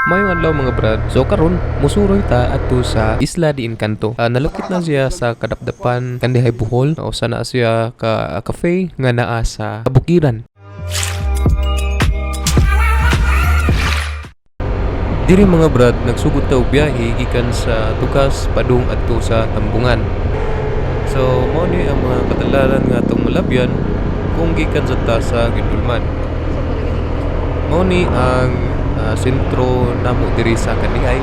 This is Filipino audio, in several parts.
Mayong adlaw mga brad. So karon musuroy ta adto sa Isla de Encanto. Nalukit na siya sa kadapdapan kandihay Bohol. Usa na siya ka cafe nga naa sa kabukiran. Diri mga brad, nagsugod ta og biyahe gikan sa Tugas padung adto sa Tambungan. So mao ni ang mga kadalaran nga atong malabyan kung gikan sa ta sa Gidulman. Mao ni ang sentro namo diri sa Kandihay,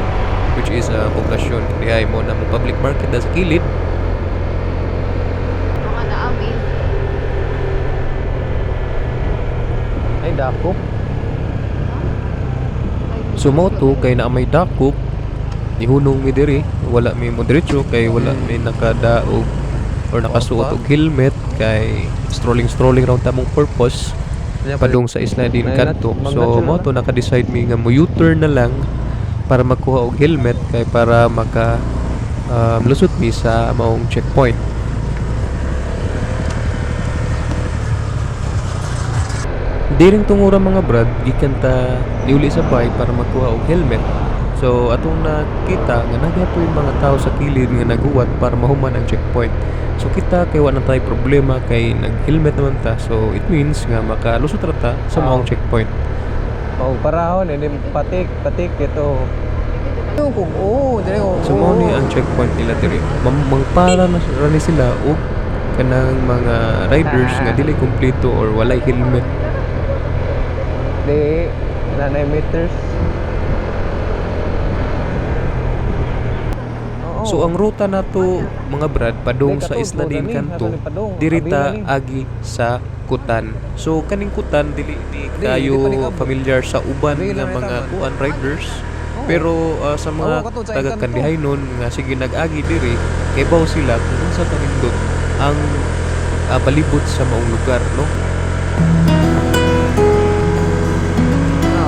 which is poblasyon Kandihay. Mo namo public market sa kilid. Mga naawi. Ay dako. Sumoto kay na may dakop ihunong mi diri, wala mi mo diretso kay wala mi nakadaog or nakasuot og helmet kay strolling raund tamong purpose padung sa Isla de Encanto. So mo to naka-decide mi nga mo U-turn na lang para makuha og helmet kay para maka lusot mi sa maong checkpoint. Diring tungura mga brad, gikan ta niuli sa bay para makuha og helmet. So atong nakita nga nagapoy mga tao sa kilid nga naguwat para mahuman ang checkpoint. So kita kay wala tay problema kay nag-helmet naman ta. So it means nga makalusot ra ta sa maong checkpoint. Mau parahon ini patik ito. So mao ni ang checkpoint nila diri. Mangpara na ni sila og kanang mga riders nga dili kumpleto or walay helmet. Di 9 meters. So ang ruta nato mga brad padung sa Isla de Encanto dirita agi sa Kutan. So kaning Kutan dili ni kayo familiar sa uban nga mga kuan riders, pero sa mga taga Kandihay nun nga sige nag-agi diri kay baw sila kung unsa kanindot ang palibot sa maong lugar, no?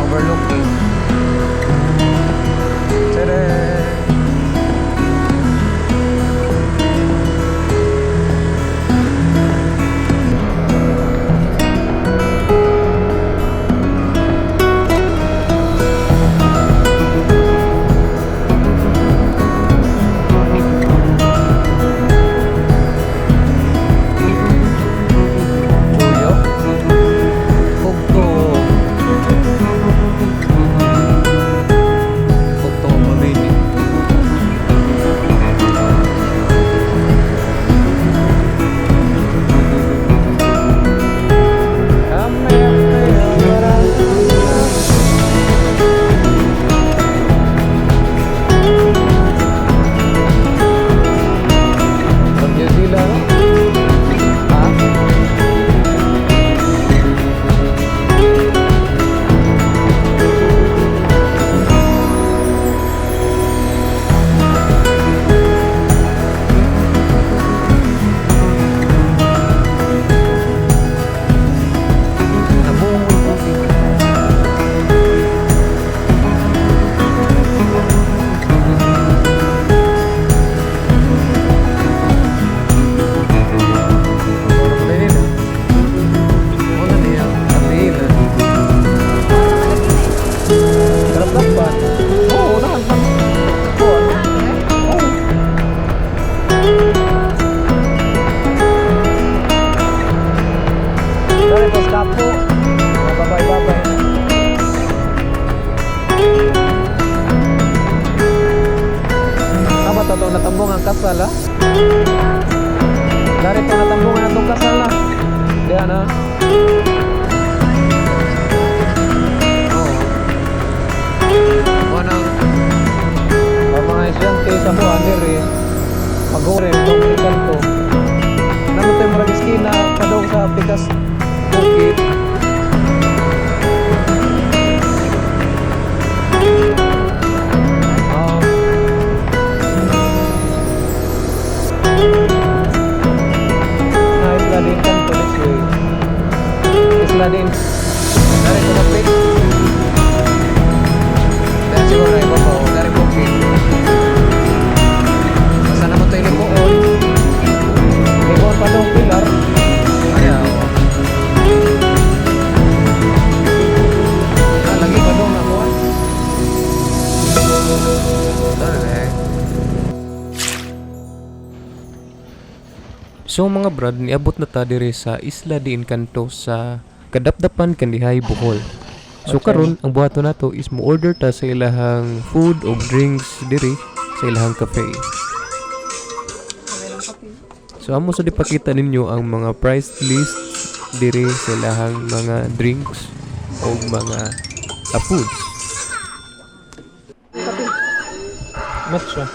Overlooking. Natambong ang kasal ha. Dari to natambong ang atong kasal ha. Diyan ha. Manang mga estudyante sa buwan diri mag-urin itong Encanto. Naman tayo murag iskina padong sa Pikas Bukid. Isla de Encanto this way. Isla de dari ko na pick. Dari siguro na iba po. Dari Bukid. Masa naman tayo Liboon. Liboon pa doon pilar. Ayaw. So mga brad, niabot na ta dire sa Isla de Encanto sa Kadapdapan, Kandihay, Bohol. So Okay. karon ang buhaton nato is mo order ta sa ilahang food o drinks dire sa ilahang cafe. So amo sa dipakita ninyo ang mga price list dire sa ilahang mga drinks o mga foods. Matcha.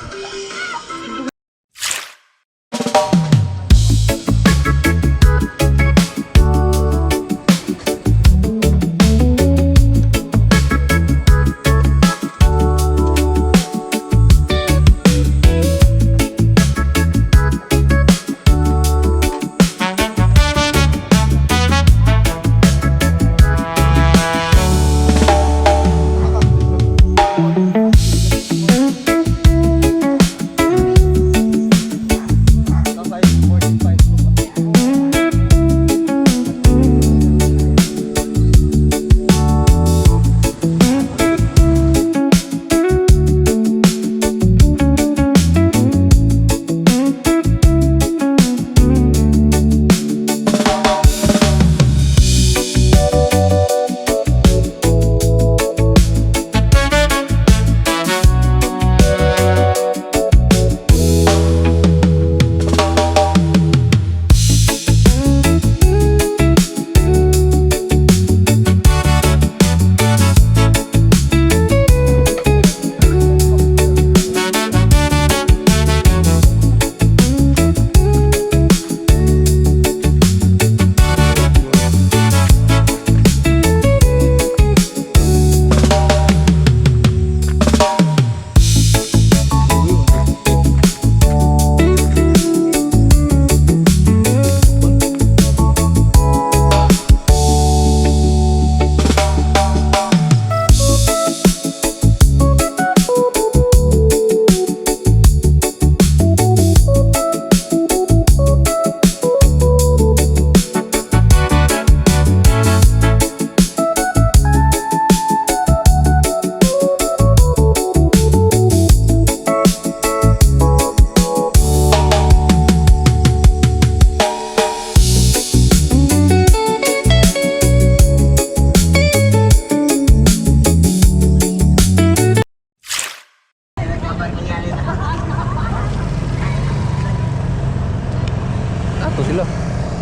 Ato sila.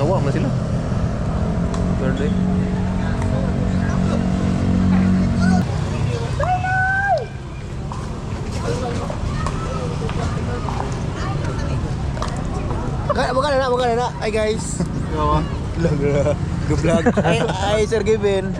Nawa man sila. Third day. Bukan na. Hi guys. Vlog. Ay, Sir Given.